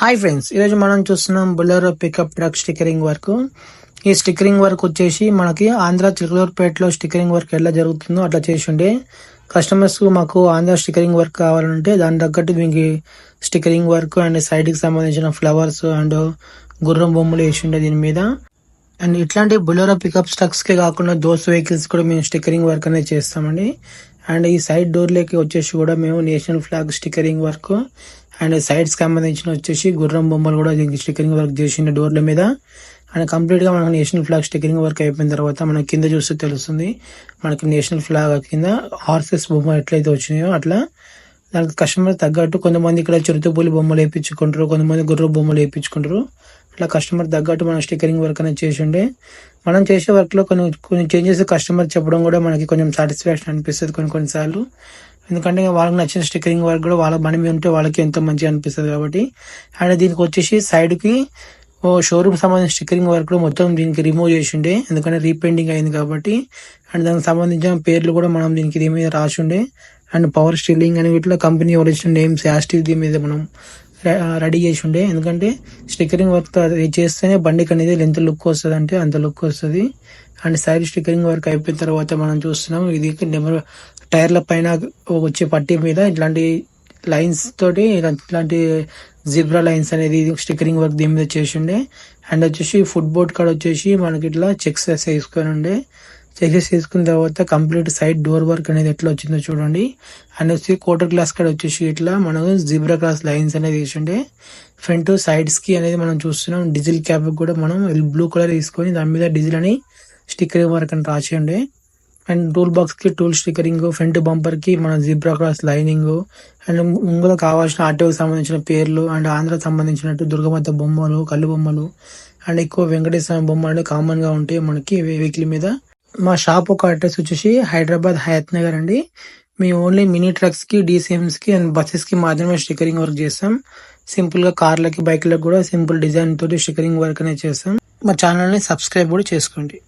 Hi friends, ఈరోజు మనం చూస్తున్నాం Bolero pickup truck stickering work. ఈ స్టిక్కరింగ్ వర్క్ వచ్చేసి మనకి ఆంధ్ర చిలకలూరుపేటలో స్టిక్కరింగ్ వర్క్ ఎలా జరుగుతుందో అట్లా చేసి ఉండే కస్టమర్స్ మాకు ఆంధ్ర స్టిక్కరింగ్ వర్క్ కావాలంటే దాని తగ్గట్టు దీనికి స్టిక్కరింగ్ వర్క్ అండ్ సైడ్ కి సంబంధించిన ఫ్లవర్స్ అండ్ గుర్రం బొమ్మలు వేసి ఉండే దీని మీద. అండ్ ఇట్లాంటి బొలెరో పికప్ ట్రక్స్ కే కాకుండా దోస్ వెహికల్స్ కూడా మేము స్టిక్కరింగ్ వర్క్ అనేది చేస్తామండి. అండ్ ఈ సైడ్ డోర్లకి వచ్చేసి కూడా మేము national flag stickering work and sides సంబంధించిన వచ్చేసి గుర్రం బొమ్మలు కూడా దీనికి స్టిక్కరింగ్ వర్క్ చేసిన డోర్ల మీద. అండ్ కంప్లీట్ గా మనకు నేషనల్ ఫ్లాగ్ స్టిక్కరింగ్ వర్క్ అయిపోయిన తర్వాత మనకి కింద చూస్తే తెలుస్తుంది మనకి నేషనల్ ఫ్లాగ్ కింద హార్సెస్ బొమ్మ ఎట్లయితే వచ్చినాయో అట్లా దానికి కస్టమర్ తగ్గట్టు కొంతమంది ఇక్కడ చిరుతపులి బొమ్మలు వేయించుకుంటారు, కొంతమంది గుర్ర బొమ్మలు వేయించుకుంటారు. అట్లా కస్టమర్ తగ్గట్టు మనం స్టిక్కరింగ్ వర్క్ అనేది చేసి ఉండే మనం చేసే వర్క్ లో కొన్ని చేంజెస్ కస్టమర్ చెప్పడం కూడా మనకి కొంచెం సాటిస్ఫాక్షన్ అనిపిస్తుంది కొన్నిసార్లు. ఎందుకంటే వాళ్ళకి నచ్చిన స్టిక్కరింగ్ వర్క్ కూడా వాళ్ళ మన మీద ఉంటే వాళ్ళకి ఎంతో మంచిగా అనిపిస్తుంది కాబట్టి. అండ్ దీనికి వచ్చేసి సైడ్ కి షోరూమ్ సంబంధించిన స్టిక్కరింగ్ వర్క్ కూడా మొత్తం దీనికి రిమూవ్ చేసి ఉండే, ఎందుకంటే రీపెయింటింగ్ అయింది కాబట్టి. అండ్ దానికి సంబంధించిన పేర్లు కూడా మనం దీనికి దీని మీద రాసి ఉండే. అండ్ పవర్ స్టీరింగ్ అని ఇట్లా కంపెనీ ఒరిజినల్ నేమ్స్ యాస్టివ్ దీని మీద మనం రెడీ చేసి ఉండే, ఎందుకంటే స్టిక్కరింగ్ వర్క్ చేస్తేనే బండికి అనేది ఎంత లుక్ వస్తుంది అంటే అంత లుక్ వస్తుంది. అండ్ సైడ్ స్టిక్కరింగ్ వర్క్ అయిపోయిన తర్వాత మనం చూస్తున్నాం ఇది నెంబర్ టైర్ల పైన వచ్చే పట్టీ మీద ఇట్లాంటి లైన్స్ తోటి ఇట్లాంటి జిబ్రా లైన్స్ అనేది స్టిక్కరింగ్ వర్క్ దీని మీద చేసి ఉండే. అండ్ వచ్చేసి ఫుట్ బోర్డ్ కాడ వచ్చేసి మనకి ఇట్లా చెక్స్ వేసుకొని ఉండే. చెక్స్ వేసుకున్న తర్వాత కంప్లీట్ సైడ్ డోర్ వర్క్ అనేది ఎట్లా వచ్చిందో చూడండి. అండ్ వచ్చి క్వార్టర్ గ్లాస్ కాడ వచ్చేసి ఇట్లా మనం జిబ్రా క్రాస్ లైన్స్ అనేది వేసి ఉండే. ఫ్రంట్ సైడ్స్ కి అనేది మనం చూస్తున్నాం డీజిల్ క్యాప్ కూడా మనం బ్లూ కలర్ తీసుకొని దాని మీద డీజిల్ అని స్టిక్కరింగ్ వర్క్ అని రాసి ఉండే. అండ్ టూల్ బాక్స్ కి టూల్ స్టిక్కరింగ్, ఫ్రంట్ బంపర్ కి మన జిబ్రా క్రాస్ లైనింగ్ అండ్ ముందులో కావాల్సిన ఆటోకి సంబంధించిన పేర్లు అండ్ ఆంధ్రకు సంబంధించినట్టు దుర్గమాత బొమ్మలు, కళ్ళు బొమ్మలు అండ్ ఎక్కువ వెంకటేశ్వర బొమ్మలు కామన్ గా ఉంటాయి మనకి వెహికల్ మీద. మా షాప్ ఒక అడ్రస్ వచ్చేసి హైదరాబాద్ హయత్ నగర్ అండి. మేము ఓన్లీ మినీ ట్రక్స్ కి, డీసీఎంస్ కి అండ్ బస్సెస్ కి మాత్రమే స్టిక్కరింగ్ వర్క్ చేస్తాం. సింపుల్ గా కార్లకి, బైక్లకు కూడా సింపుల్ డిజైన్ తోటి స్టిక్కరింగ్ వర్క్ అనేది చేస్తాం. మా ఛానల్ ని సబ్స్క్రైబ్ కూడా చేసుకోండి.